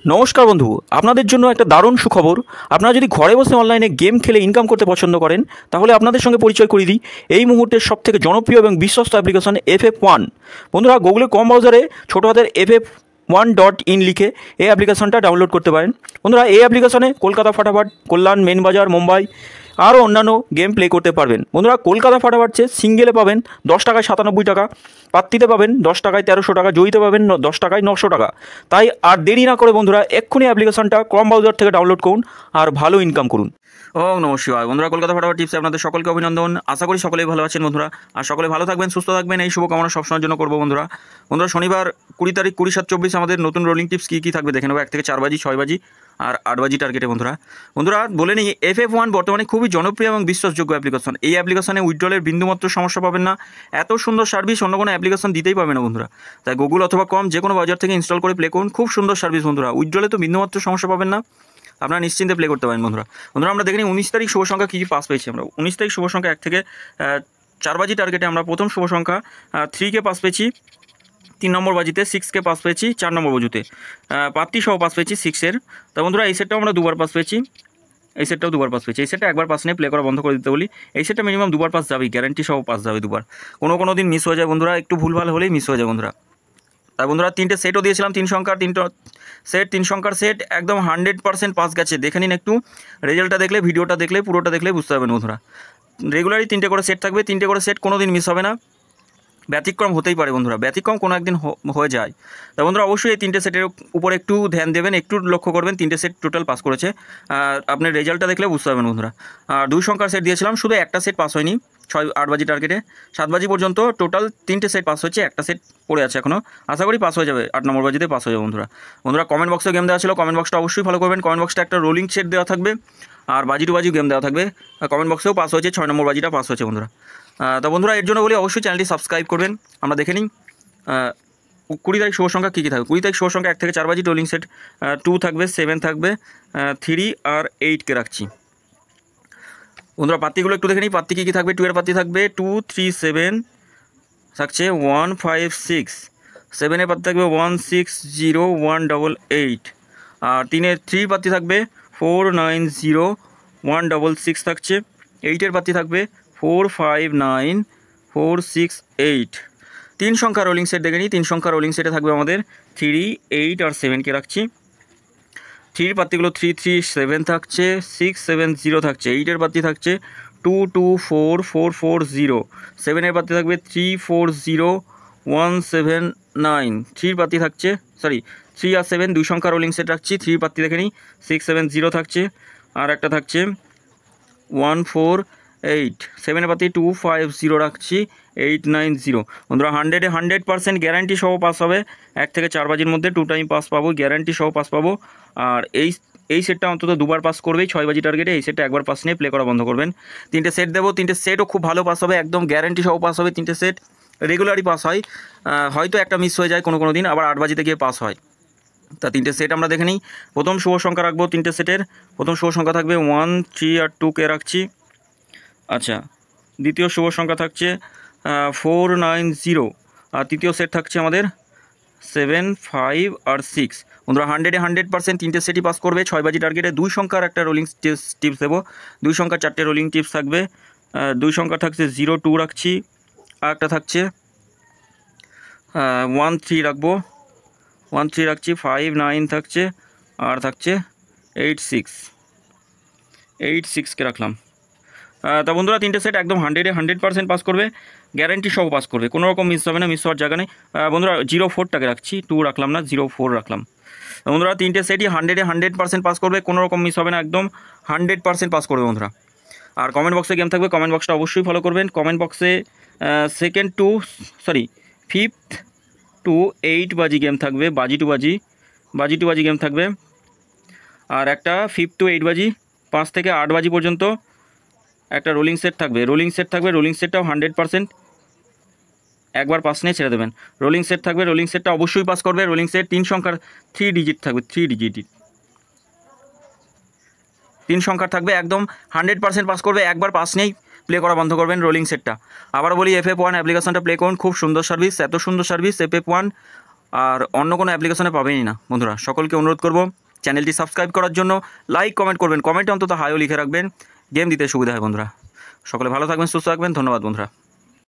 নমস্কার বন্ধু, আপনাদের জন্য একটা দারুণ সুখবর। আপনারা যদি ঘরে বসে অনলাইনে গেম খেলে ইনকাম করতে পছন্দ করেন, তাহলে আপনাদের সঙ্গে পরিচয় করিয়ে দিই এই মুহূর্তের সবথেকে জনপ্রিয় এবং বিশ্বস্ত অ্যাপ্লিকেশন FF1। বন্ধুরা, গুগলের কম ব্রাউজারে ছোটো হাতের FF1.in লিখে এই অ্যাপ্লিকেশনটা ডাউনলোড করতে পারেন। বন্ধুরা, এই অ্যাপ্লিকেশনে কলকাতা ফাটাফাট, কল্যাণ, মেন বাজার, মুম্বাই আরও অন্যান্য গেম প্লে করতে পারবেন। বন্ধুরা, কলকাতা ফাটাফাট সিঙ্গেলে পাবেন 10 টাকায় 97 টাকা, পাত্তিতে পাবেন 10 টাকায় 1300 টাকা, জয়ীতে পাবেন 10 টাকায় 900 টাকা। তাই আর দেরি না করে বন্ধুরা এক্ষুনি অ্যাপ্লিকেশনটা ক্রম ব্রাউজার থেকে ডাউনলোড করুন আর ভালো ইনকাম করুন। নমস্কার বন্ধুরা, কলকাতা ফাটাফাট টিপসে আপনাদের সকলকে অভিনন্দন। আশা করি সকলেই ভালো আছেন বন্ধুরা, আর সকলে ভালো থাকবেন, সুস্থ থাকবেন, এই শুভকামনা সবসময়ের জন্য করবো বন্ধুরা। শনিবার 20 তারিখ 20/7/24 আমাদের নতুন রোলিং টিপস কী থাকবে দেখে নেবো। 1 থেকে 4 বাজি, 6 বাজি আর 8 বাজি টার্গেটে বন্ধুরা বলে নিই, FF1 বর্তমানে খুবই জনপ্রিয় এবং বিশ্বাসযোগ্য অ্যাপ্লিকেশন। এই অ্যাপ্লিকেশনে উইথড্রলের বিন্দুমাত্র সমস্যা পাবেন না। এত সুন্দর সার্ভিস অন্য কোনো অ্যাপ্লিকেশন দিতেই পারবে না বন্ধুরা। তাই গুগল অথবা কম যে কোনো বাজার থেকে ইনস্টল করে প্লে করুন। খুব সুন্দর সার্ভিস বন্ধুরা, উইথড্রলে তো বিন্দুমাত্র সমস্যা পাবেন না, আপনারা নিশ্চিন্তে প্লে করতে পারেন বন্ধুরা। আমরা দেখে নিই 19 তারিখ শুভ সংখ্যা কী পাস পেয়েছি আমরা। 19 তারিখ শুভ সংখ্যা 1 থেকে 4 বাজি টার্গেটে আমরা প্রথম শুভ সংখ্যা 3কে পাস পেয়েছি, 3 নম্বর বাজিতে 6কে পাস পেয়েছি, 4 নম্বর বাজুতে পাত্তি সহ পাস পেয়েছি 6-এর। তা বন্ধুরা, এই সেটটাও আমরা দুবার পাস পেয়েছি, এই সেটটাও দুবার পাস পেয়েছি। এই সেটটা একবার পাস নিয়ে প্লে করা বন্ধ করে দিতে বলি। এই সেটটা মিনিমাম দুবার পাস যাবেই, গ্যারান্টি সহ পাস যাবে দুবার। কোনো দিন মিস হয়ে যায় বন্ধুরা, একটু ভুলভাল হলেই মিস হয়ে যায় বন্ধুরা। তাই বন্ধুরা, 3টে সেটও দিয়েছিলাম, 3 সংখ্যার 3 সংখ্যার সেট একদম 100% পাস গেছে। দেখে নিন একটু, রেজাল্টটা দেখলে, ভিডিওটা দেখলে, পুরোটা দেখলে বুঝতে পারবেন বন্ধুরা। রেগুলারই 3টে করে সেট থাকবে, 3টে করে সেট কোনো দিন মিস হবে না। ব্যতিক্রম হতেই পারে বন্ধুরা, ব্যতিক্রম কোনো একদিন হয়ে যায়। তা বন্ধুরা, অবশ্যই এই 3টে সেটের উপর একটু ধ্যান দেবেন, একটু লক্ষ্য করবেন। 3টে সেট টোটাল পাস করেছে, আপনার রেজাল্টটা দেখলে বুঝতে পারবেন বন্ধুরা। আর 2 সংখ্যার সেট দিয়েছিলাম, শুধু একটা সেট পাস হয়নি। 8 বাজি টার্গেটে 7 বাজি পর্যন্ত টোটাল 3টে সেট পাস হয়েছে, একটা সেট পড়ে আছে এখনও। আশা করি পাস হয়ে যাবে, 8 নম্বর বাজিতে পাস হয়ে যাবে বন্ধুরা। কমেন্ট বক্সে গেম দেওয়া ছিল, কমেন্ট বক্সটা অবশ্যই ফলো করবেন। কমেন্ট বক্সটা একটা রোলিং সেট দেওয়া থাকবে, আর বাজি টু বাজি গেম দেওয়া থাকবে। কমেন্ট বক্সেও পাস হয়েছে, 6 নম্বর বাজিটা পাস হয়েছে বন্ধুরা। তো বন্ধুরা, এর জন্য বলি অবশ্যই চ্যানেলটি সাবস্ক্রাইব করবেন। আমরা দেখে নিই 20 তারিখ শুভ সংখ্যা কী থাকবে। 20 তারিখ শুভ সংখ্যা 1 থেকে 4 বাজি রোলিং সেট 2 থাকবে, 7 থাকবে, 3 আর 8কে রাখছি বন্ধুরা। পাত্তিগুলো একটু দেখে নিই, পাত্তি কী থাকবে। 2 এর পাত্তি থাকবে 2, 3, 7 থাকছে 1, 5, 6। 7-এর পাত্তি থাকবে 1, 6, 0, 1, 8, 8। আর 3 পাত্তি থাকবে 4, 9, 0, 1, 6, 6 থাকছে। 8-এর পাত্তি থাকবে 4, 5, 9, 4, 6, 8। 3 সংখ্যা রোলিং সেট দেখে নিই। 3 সংখ্যা রোলিং সেটে থাকবে আমাদের 3, 8 আর 7কে রাখছি। 3 পাত্তিগুলো 3, 3, 7 থাকছে, 6, 7, 0 থাকছে। 8-এর পাত্তি থাকছে 2, 2, 4, 4, 4, 0। 7-এর পাত্তি থাকবে 3, 4, 0, 1, 7, 9। 3 পাত্তি থাকছে, 3 আর 7 2 সংখ্যা রোলিং সেট রাখছি। 3 পাত্তি দেখে নিই, 6, 7, 0 থাকছে, আর একটা থাকছে 1, 4, 8। 7-এর পাত্তি 2, 5, 0 রাখছি, 8, 9, 0 বন্ধুরা। 100% গ্যারান্টি সহ পাস হবে। 1 থেকে 4 বাজির মধ্যে 2 টাইম পাস পাবো, গ্যারান্টি সহ পাস পাবো। আর এই সেটটা অন্তত দুবার পাস করবেই, 6 বাজি টার্গেটে। এই সেটটা একবার পাস নিয়ে প্লে করা বন্ধ করবেন। 3টে সেট দেবো, 3টে সেটও খুব ভালো পাস হবে, একদম গ্যারান্টি সহ পাস হবে। 3টে সেট রেগুলারই পাস হয়, হয়তো একটা মিস হয়ে যায় কোনো দিন, আবার 8 বাজিতে গিয়ে পাস হয়। তা 3টে সেট আমরা দেখে নিই। প্রথম শুভ সংখ্যা রাখবো 3টে সেটের। প্রথম শুভ সংখ্যা থাকবে 1, 3 আর 2কে রাখছি। আচ্ছা, দ্বিতীয় শুভ সংখ্যা থাকছে 4, 9, 0। আর তৃতীয় সেট থাকছে আমাদের 7, 5 আর 6 বন্ধুরা। 100% 3টে সেটই পাস করবে, 6 বাজি টার্গেটে। 2 সংখ্যার একটা রোলিং টিপস দেবো। 2 সংখ্যার 4টে রোলিং টিপস থাকবে। 2 সংখ্যা থাকছে 0, 2 রাখছি, আর একটা থাকছে 1, 3 রাখবো, 1, 3 রাখছি, 5, 9 থাকছে, আর থাকছে 8, 6কে রাখলাম। তা বন্ধুরা, 3টে সেট একদম 100% পাস করবে, গ্যারান্টি সহ পাস করবে, কোনো রকম মিস হবে না, মিস হওয়ার জায়গা নেই বন্ধুরা। 0, 4টাকে রাখছি, 2 রাখলাম না, 0, 4 রাখলাম বন্ধুরা। 3টে সেটই 100% পাস করবে, কোনো রকম মিস হবে না, একদম 100% পাস করবে বন্ধুরা। আর কমেন্ট বক্সে গেম থাকবে, কমেন্ট বক্সটা অবশ্যই ফলো করবেন। কমেন্ট বক্সে 5th to 8 বাজি গেম থাকবে, বাজি টু বাজি গেম থাকবে। আর একটা 5th to 8 বাজি, 5 থেকে 8 বাজি পর্যন্ত একটা রোলিং সেট থাকবে। রোলিং সেটটাও 100% একবার পাস নিয়ে ছেড়ে দেবেন। রোলিং সেট থাকবে, রোলিং সেটটা অবশ্যই পাস করবে। রোলিং সেট 3 সংখ্যার 3 ডিজিট থাকবে, 3 ডিজিট 3 সংখ্যার থাকবে, একদম 100% পাস করবে। একবার পাস নেই প্লে করা বন্ধ করবেন রোলিং সেটটা। আবার বলি, FF1 অ্যাপ্লিকেশনটা প্লে করুন, খুব সুন্দর সার্ভিস, এত সুন্দর সার্ভিস FF1 আর অন্য কোনো অ্যাপ্লিকেশনে পাবেনই না। বন্ধুরা সকলকে অনুরোধ করব চ্যানেলটি সাবস্ক্রাইব করার জন্য, লাইক কমেন্ট করবেন, কমেন্টে অন্তত হাইও লিখে রাখবেন, গেম দিতে সুবিধা হয়। বন্ধুরা সকলে ভালো থাকবেন, সুস্থ থাকবেন, ধন্যবাদ বন্ধুরা।